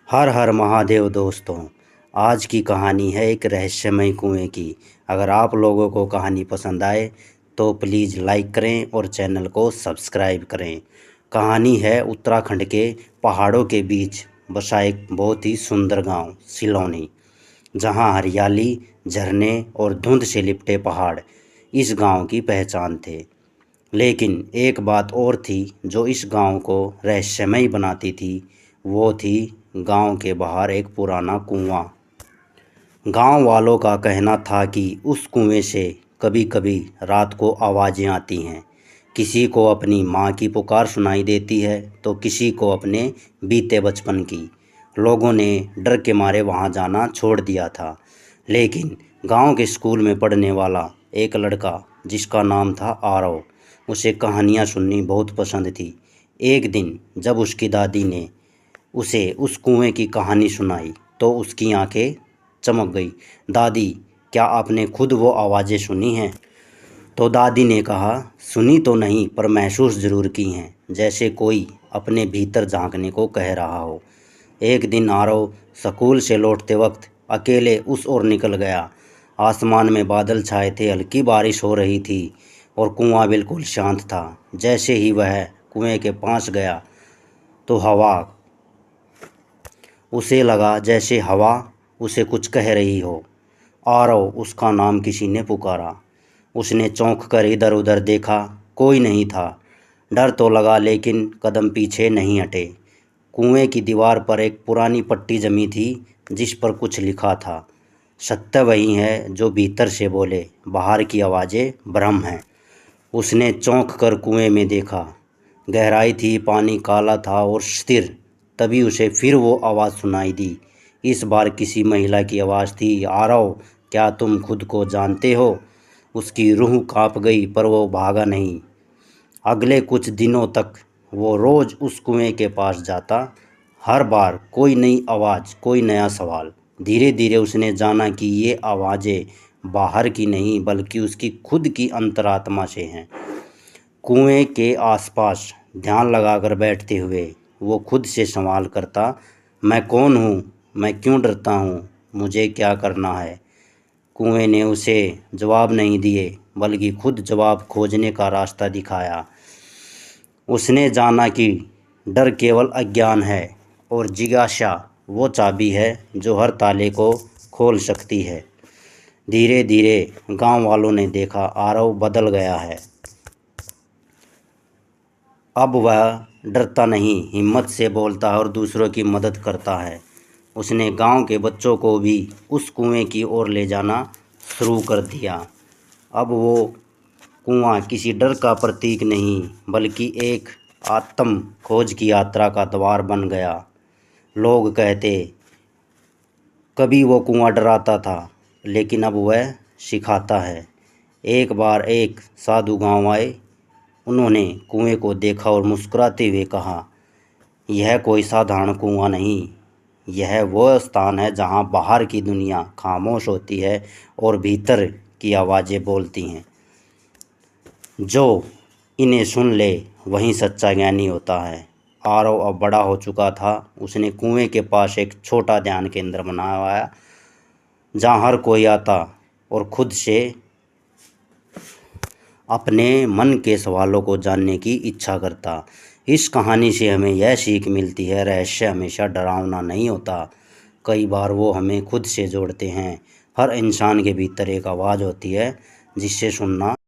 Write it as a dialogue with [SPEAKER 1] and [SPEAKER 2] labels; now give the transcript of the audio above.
[SPEAKER 1] हर हर महादेव दोस्तों। आज की कहानी है एक रहस्यमय कुएं की। अगर आप लोगों को कहानी पसंद आए तो प्लीज़ लाइक करें और चैनल को सब्सक्राइब करें। कहानी है उत्तराखंड के पहाड़ों के बीच बसा एक बहुत ही सुंदर गांव सिलौनी, जहां हरियाली, झरने और धुंध से लिपटे पहाड़ इस गांव की पहचान थे। लेकिन एक बात और थी जो इस गांव को रहस्यमय बनाती थी। वो थी गांव के बाहर एक पुराना कुआं। गांव वालों का कहना था कि उस कुएं से कभी कभी रात को आवाज़ें आती हैं। किसी को अपनी माँ की पुकार सुनाई देती है तो किसी को अपने बीते बचपन की। लोगों ने डर के मारे वहां जाना छोड़ दिया था। लेकिन गांव के स्कूल में पढ़ने वाला एक लड़का जिसका नाम था आरव, उसे कहानियाँ सुननी बहुत पसंद थी। एक दिन जब उसकी दादी ने उसे उस कुएं की कहानी सुनाई तो उसकी आंखें चमक गई। दादी, क्या आपने खुद वो आवाज़ें सुनी हैं? तो दादी ने कहा, सुनी तो नहीं पर महसूस ज़रूर की हैं, जैसे कोई अपने भीतर झांकने को कह रहा हो। एक दिन आरव स्कूल से लौटते वक्त अकेले उस ओर निकल गया। आसमान में बादल छाए थे, हल्की बारिश हो रही थी और कुआं बिल्कुल शांत था। जैसे ही वह कुएं के पास गया तो उसे लगा जैसे हवा उसे कुछ कह रही हो। आरव, उसका नाम किसी ने पुकारा। उसने चौंक कर इधर उधर देखा, कोई नहीं था। डर तो लगा लेकिन कदम पीछे नहीं हटे। कुएं की दीवार पर एक पुरानी पट्टी जमी थी जिस पर कुछ लिखा था, सत्य वही है जो भीतर से बोले, बाहर की आवाज़ें भ्रम हैं। उसने चौंक कर कुएं में देखा। गहराई थी, पानी काला था और स्थिर। तभी उसे फिर वो आवाज़ सुनाई दी। इस बार किसी महिला की आवाज़ थी, आरव, क्या तुम खुद को जानते हो? उसकी रूह कांप गई पर वो भागा नहीं। अगले कुछ दिनों तक वो रोज़ उस कुएं के पास जाता। हर बार कोई नई आवाज़, कोई नया सवाल। धीरे धीरे उसने जाना कि ये आवाज़ें बाहर की नहीं बल्कि उसकी खुद की अंतरात्मा से हैं। कुएं के आसपास ध्यान लगाकर बैठते हुए वो खुद से सवाल करता, मैं कौन हूँ? मैं क्यों डरता हूँ? मुझे क्या करना है? कुएं ने उसे जवाब नहीं दिए बल्कि खुद जवाब खोजने का रास्ता दिखाया। उसने जाना कि डर केवल अज्ञान है और जिज्ञासा वो चाबी है जो हर ताले को खोल सकती है। धीरे धीरे गांव वालों ने देखा आरव बदल गया है। अब वह डरता नहीं, हिम्मत से बोलता है और दूसरों की मदद करता है। उसने गांव के बच्चों को भी उस कुएं की ओर ले जाना शुरू कर दिया। अब वो कुआं किसी डर का प्रतीक नहीं बल्कि एक आत्म खोज की यात्रा का द्वार बन गया। लोग कहते, कभी वो कुआं डराता था लेकिन अब वह सिखाता है। एक बार एक साधु गांव आए। उन्होंने कुएं को देखा और मुस्कुराते हुए कहा, यह कोई साधारण कुआं नहीं, यह वो स्थान है जहां बाहर की दुनिया खामोश होती है और भीतर की आवाज़ें बोलती हैं। जो इन्हें सुन ले वही सच्चा ज्ञानी होता है। आरव अब बड़ा हो चुका था। उसने कुएं के पास एक छोटा ध्यान केंद्र बनाया जहाँ हर कोई आता और खुद से अपने मन के सवालों को जानने की इच्छा करता। इस कहानी से हमें यह सीख मिलती है, रहस्य हमेशा डरावना नहीं होता। कई बार वो हमें खुद से जोड़ते हैं। हर इंसान के भीतर एक आवाज़ होती है जिससे सुनना